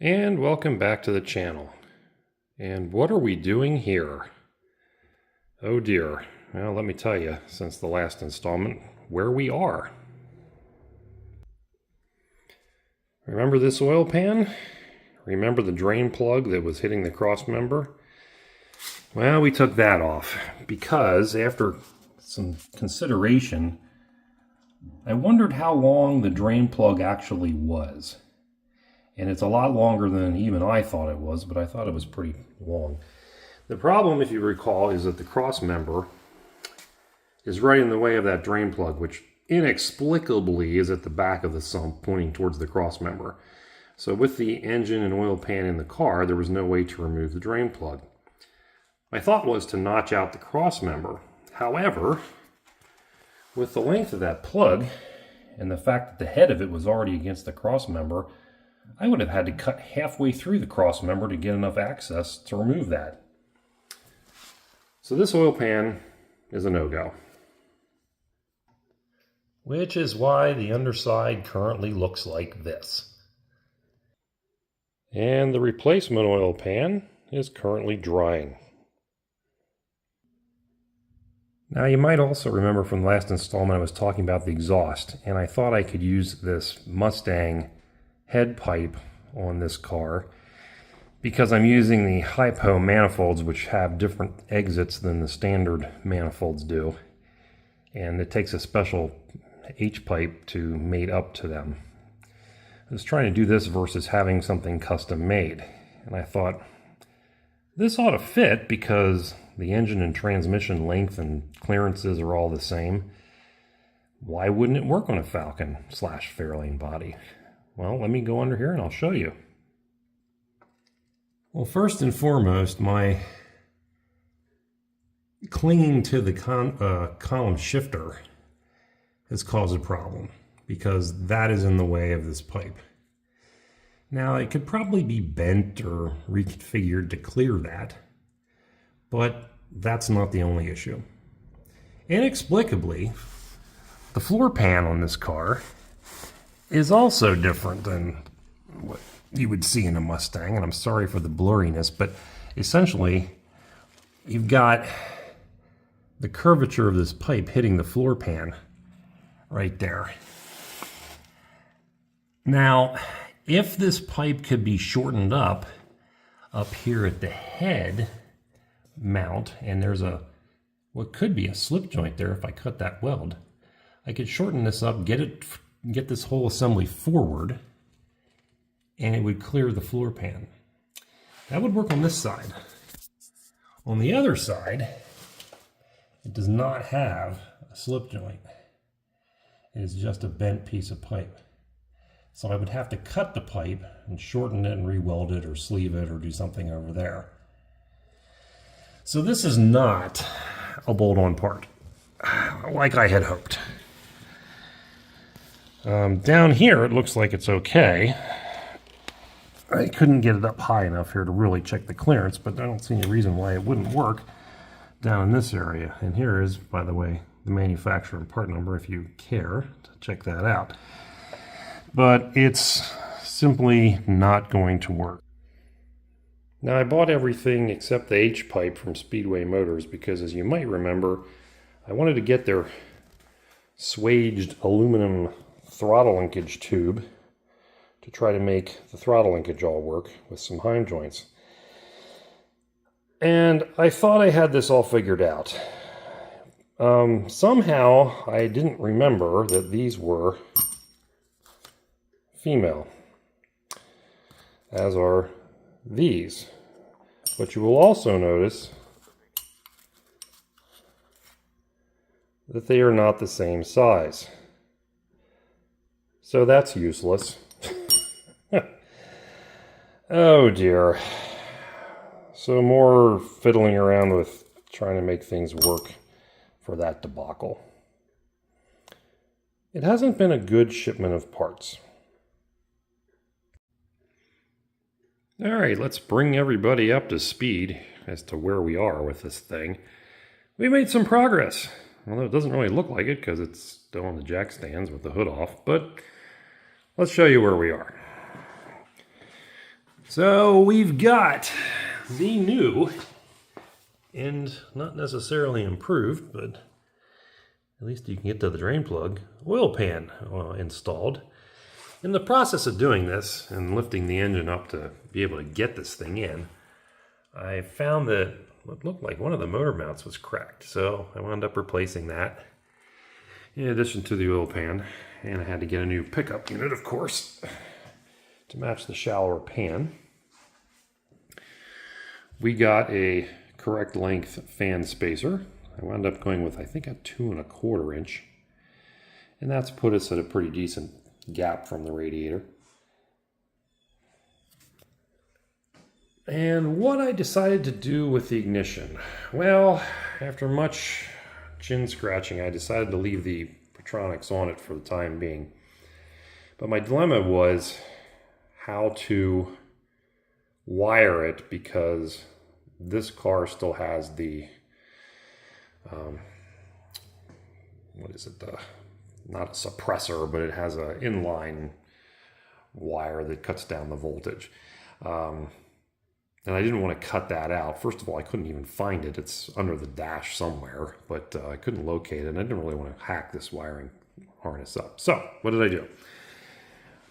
And welcome back to the channel. And what are we doing here? Oh dear. Well, let me tell you, since the last installment, where we are. Remember this oil pan? Remember the drain plug that was hitting the cross member? Well, we took that off because after some consideration, I wondered how long the drain plug actually was. And it's a lot longer than even I thought it was, but I thought it was pretty long. The problem, if you recall, is that the cross member is right in the way of that drain plug, which inexplicably is at the back of the sump pointing towards the cross member. So with the engine and oil pan in the car, there was no way to remove the drain plug. My thought was to notch out the cross member. However, with the length of that plug and the fact that the head of it was already against the cross member, I would have had to cut halfway through the cross member to get enough access to remove that. So this oil pan is a no-go. Which is why the underside currently looks like this. And the replacement oil pan is currently drying. Now you might also remember from the last installment I was talking about the exhaust, and I thought I could use this Mustang Headpipe on this car because I'm using the hypo manifolds, which have different exits than the standard manifolds do, and it takes a special H-pipe to mate up to them. I was trying to do this versus having something custom made, and I thought this ought to fit because the engine and transmission length and clearances are all the same. Why wouldn't it work on a Falcon / Fairlane body? Well, let me go under here and I'll show you. Well, first and foremost, my clinging to the column shifter has caused a problem because that is in the way of this pipe. Now, it could probably be bent or reconfigured to clear that, but that's not the only issue. Inexplicably, the floor pan on this car is also different than what you would see in a Mustang, and I'm sorry for the blurriness, but essentially you've got the curvature of this pipe hitting the floor pan right there. Now, if this pipe could be shortened up here at the head mount, and there's what could be a slip joint there if I cut that weld, I could shorten this up, get this whole assembly forward, and it would clear the floor pan. That would work on this side. On the other side, it does not have a slip joint. It is just a bent piece of pipe. So I would have to cut the pipe and shorten it and re-weld it or sleeve it or do something over there. So this is not a bolt-on part like I had hoped. Down here, it looks like it's okay. I couldn't get it up high enough here to really check the clearance, but I don't see any reason why it wouldn't work down in this area. And here is, by the way, the manufacturer and part number if you care to check that out. But it's simply not going to work. Now, I bought everything except the H-pipe from Speedway Motors because, as you might remember, I wanted to get their swaged aluminum throttle linkage tube to try to make the throttle linkage all work with some Heim joints. And I thought I had this all figured out. Somehow I didn't remember that these were female, as are these. But you will also notice that they are not the same size. So that's useless. Oh dear. So more fiddling around with trying to make things work for that debacle. It hasn't been a good shipment of parts. All right, let's bring everybody up to speed as to where we are with this thing. We made some progress, although it doesn't really look like it because it's still on the jack stands with the hood off, but let's show you where we are. So we've got the new, and not necessarily improved, but at least you can get to the drain plug, oil pan installed. In the process of doing this and lifting the engine up to be able to get this thing in, I found that what looked like one of the motor mounts was cracked. So I wound up replacing that in addition to the oil pan. And I had to get a new pickup unit, of course, to match the shallower pan. We got a correct length fan spacer. I wound up going with, I think, a 2 1/4 inch. And that's put us at a pretty decent gap from the radiator. And what I decided to do with the ignition. Well, after much chin scratching, I decided to leave the Patronics on it for the time being. But my dilemma was how to wire it, because this car still has the what is it, not a suppressor, but it has an inline wire that cuts down the voltage, and I didn't want to cut that out. First of all, I couldn't even find it. It's under the dash somewhere, but I couldn't locate it, and I didn't really want to hack this wiring harness up. So what did I do?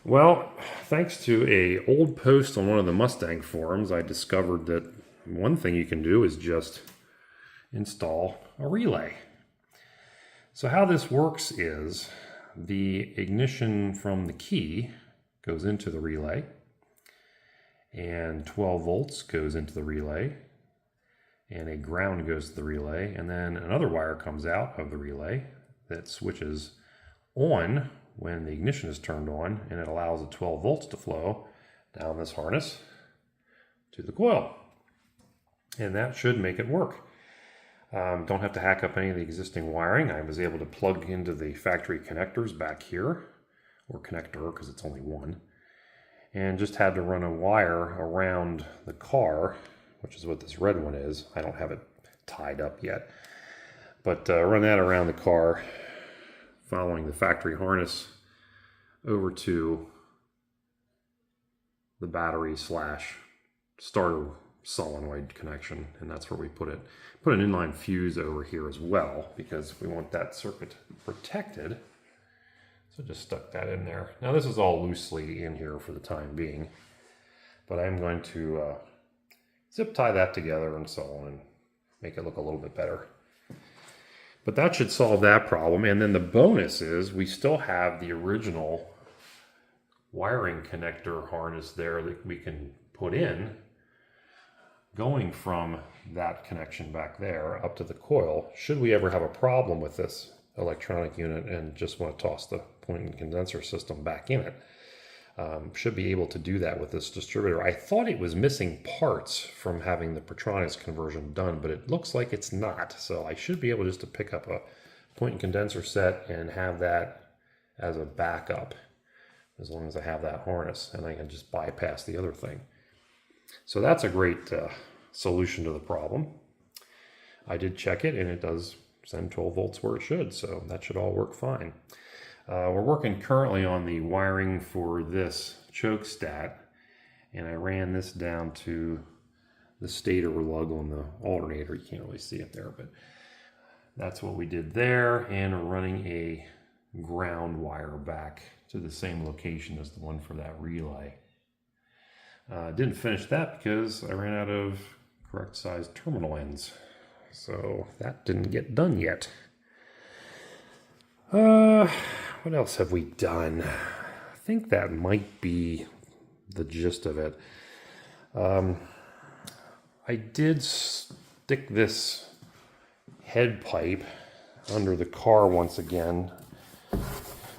Well, thanks to an old post on one of the Mustang forums, I discovered that one thing you can do is just install a relay. So how this works is the ignition from the key goes into the relay, and 12 volts goes into the relay, and a ground goes to the relay, and then another wire comes out of the relay that switches on when the ignition is turned on, and it allows the 12 volts to flow down this harness to the coil. And that should make it work. Don't have to hack up any of the existing wiring. I was able to plug into the factory connectors back here, or connector because it's only one, and just had to run a wire around the car, which is what this red one is. I don't have it tied up yet, but run that around the car following the factory harness over to the battery / starter solenoid connection, and that's where we put it. Put an inline fuse over here as well because we want that circuit protected. So just stuck that in there. Now this is all loosely in here for the time being, but I'm going to zip tie that together and so on and make it look a little bit better. But that should solve that problem. And then the bonus is we still have the original wiring connector harness there that we can put in, going from that connection back there up to the coil. Should we ever have a problem with this electronic unit and just want to toss the point and condenser system back in it, should be able to do that with this distributor. I thought it was missing parts from having the Patronics conversion done, but it looks like it's not. So I should be able just to pick up a point and condenser set and have that as a backup, as long as I have that harness, and I can just bypass the other thing. So that's a great solution to the problem. I did check it, and it does send 12 volts where it should, so that should all work fine. We're working currently on the wiring for this choke stat, and I ran this down to the stator lug on the alternator. You can't really see it there, but that's what we did there, and we're running a ground wire back to the same location as the one for that relay. Didn't finish that because I ran out of correct size terminal ends, so that didn't get done yet. What else have we done? I think that might be the gist of it. I did stick this head pipe under the car once again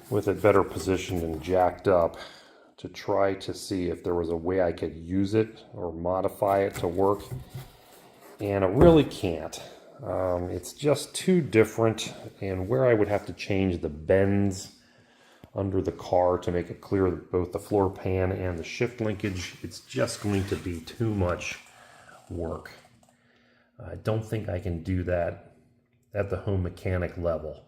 with it better positioned and jacked up to try to see if there was a way I could use it or modify it to work, and I really can't. It's just too different, and where I would have to change the bends under the car to make it clear both the floor pan and the shift linkage, it's just going to be too much work. I don't think I can do that at the home mechanic level.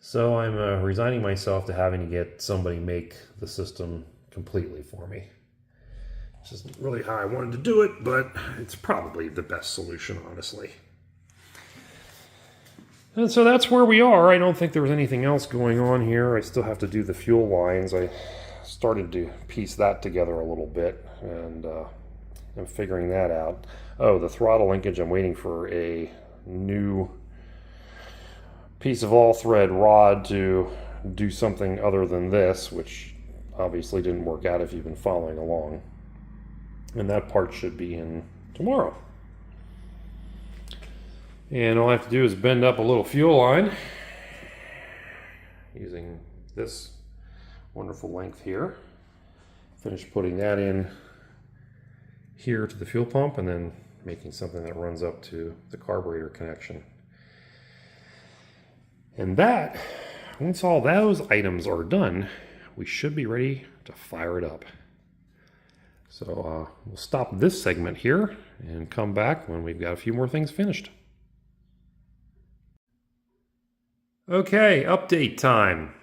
So I'm resigning myself to having to get somebody make the system completely for me. This isn't really how I wanted to do it, but it's probably the best solution, honestly. And so that's where we are. I don't think there was anything else going on here. I still have to do the fuel lines. I started to piece that together a little bit, and I'm figuring that out. Oh, the throttle linkage, I'm waiting for a new piece of all-thread rod to do something other than this, which obviously didn't work out if you've been following along. And that part should be in tomorrow. And all I have to do is bend up a little fuel line using this wonderful length here. Finish putting that in here to the fuel pump and then making something that runs up to the carburetor connection. And that, once all those items are done, we should be ready to fire it up. So we'll stop this segment here and come back when we've got a few more things finished. Okay, update time.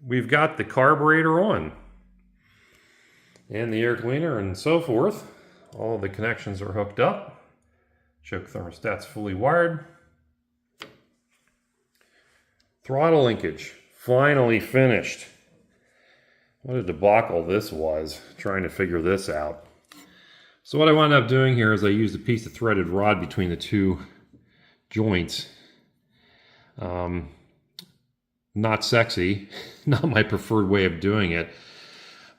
We've got the carburetor on and the air cleaner and so forth. All of the connections are hooked up. Choke thermostat's fully wired. Throttle linkage, finally finished. What a debacle this was, trying to figure this out. So what I wound up doing here is I used a piece of threaded rod between the two joints. Not sexy, not my preferred way of doing it,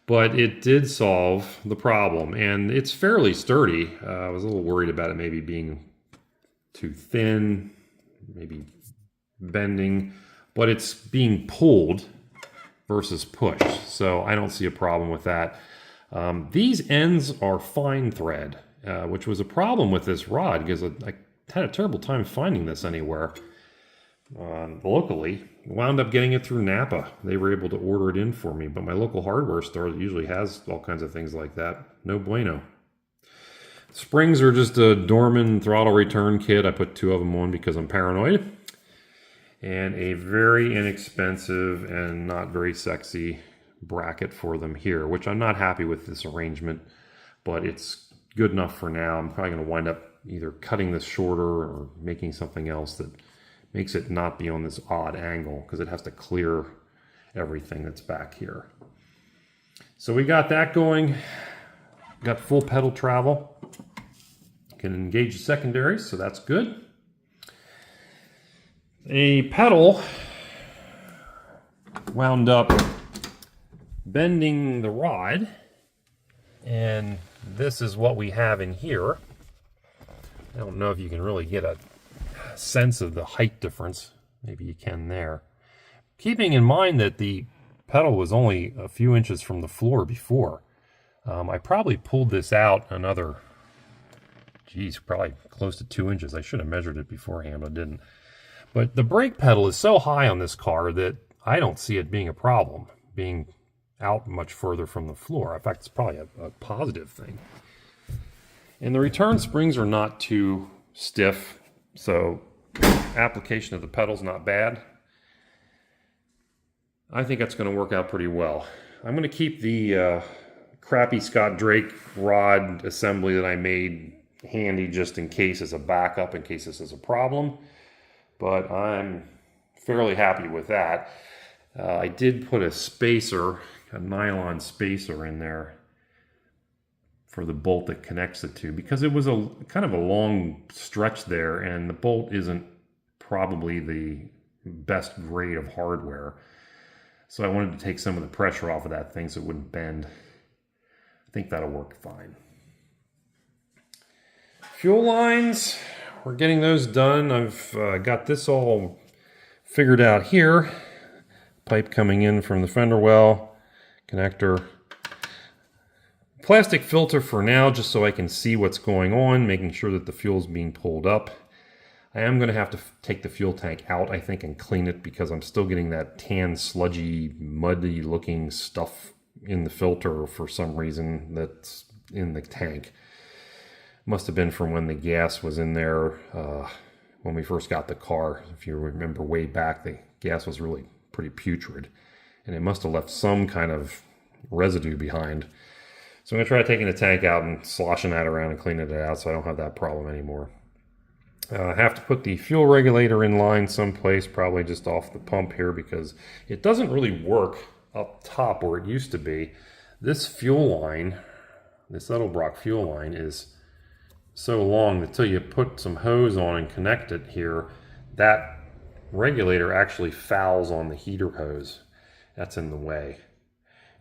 but it did solve the problem, and it's fairly sturdy. I was a little worried about it maybe being too thin, maybe bending, but it's being pulled versus pushed, so I don't see a problem with that. These ends are fine thread, which was a problem with this rod because I had a terrible time finding this anywhere. Locally, wound up getting it through Napa. They were able to order it in for me, but my local hardware store usually has all kinds of things like that. No bueno. Springs are just a Dorman throttle return kit. I put 2 of them on because I'm paranoid. And a very inexpensive and not very sexy bracket for them here, which I'm not happy with this arrangement, but it's good enough for now. I'm probably going to wind up either cutting this shorter or making something else that makes it not be on this odd angle because it has to clear everything that's back here. So we got that going. Got full pedal travel. Can engage the secondaries, so that's good. A pedal wound up bending the rod, and this is what we have in here. I don't know if you can really get a sense of the height difference. Maybe you can there. Keeping in mind that the pedal was only a few inches from the floor before. I probably pulled this out another, probably close to 2 inches. I should have measured it beforehand, but didn't. But the brake pedal is so high on this car that I don't see it being a problem, being out much further from the floor. In fact, it's probably a positive thing. And the return springs are not too stiff, so application of the pedal's not bad. I think that's going to work out pretty well. I'm going to keep the crappy Scott Drake rod assembly that I made handy just in case as a backup, in case this is a problem. But I'm fairly happy with that. I did put a spacer, a nylon spacer in there for the bolt that connects the two, because it was a kind of a long stretch there, and the bolt isn't probably the best grade of hardware. So I wanted to take some of the pressure off of that thing so it wouldn't bend. I think that'll work fine. Fuel lines, we're getting those done. I've got this all figured out here. Pipe coming in from the fender well, connector. Plastic filter for now, just so I can see what's going on, making sure that the fuel's being pulled up. I am going to have to take the fuel tank out, I think, and clean it, because I'm still getting that tan, sludgy, muddy looking stuff in the filter for some reason that's in the tank. Must have been from when the gas was in there when we first got the car. If you remember way back, the gas was really pretty putrid, and it must have left some kind of residue behind. So I'm going to try taking the tank out and sloshing that around and cleaning it out so I don't have that problem anymore. I have to put the fuel regulator in line someplace, probably just off the pump here, because it doesn't really work up top where it used to be. This fuel line, this Edelbrock fuel line, is so long that until you put some hose on and connect it here, that regulator actually fouls on the heater hose. That's in the way.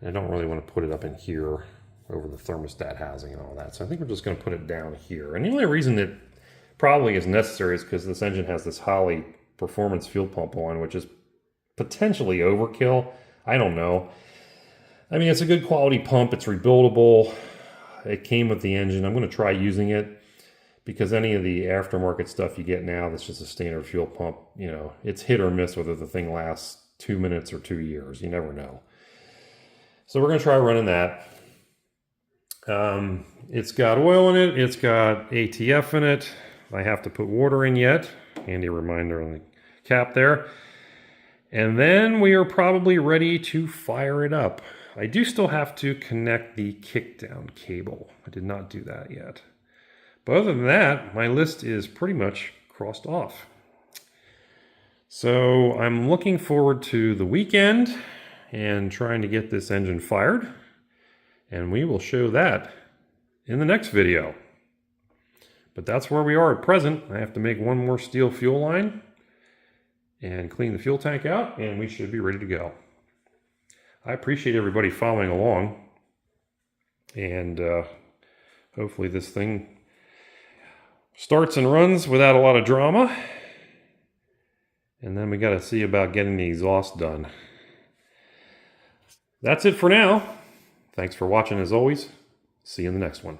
And I don't really want to put it up in here over the thermostat housing and all that. So I think we're just going to put it down here. And the only reason it probably is necessary is because this engine has this Holley performance fuel pump on, which is potentially overkill. I don't know. I mean, it's a good quality pump. It's rebuildable. It came with the engine. I'm going to try using it, because any of the aftermarket stuff you get now that's just a standard fuel pump, you know, it's hit or miss whether the thing lasts 2 minutes or 2 years. You never know. So we're going to try running that. It's got oil in it. It's got ATF in it. I have to put water in yet. Handy reminder on the cap there. And then we are probably ready to fire it up. I do still have to connect the kickdown cable. I did not do that yet. But other than that, my list is pretty much crossed off. So I'm looking forward to the weekend and trying to get this engine fired. And we will show that in the next video. But that's where we are at present. I have to make one more steel fuel line and clean the fuel tank out, and we should be ready to go. I appreciate everybody following along, and hopefully this thing starts and runs without a lot of drama. And then we got to see about getting the exhaust done. That's it for now. Thanks for watching as always. See you in the next one.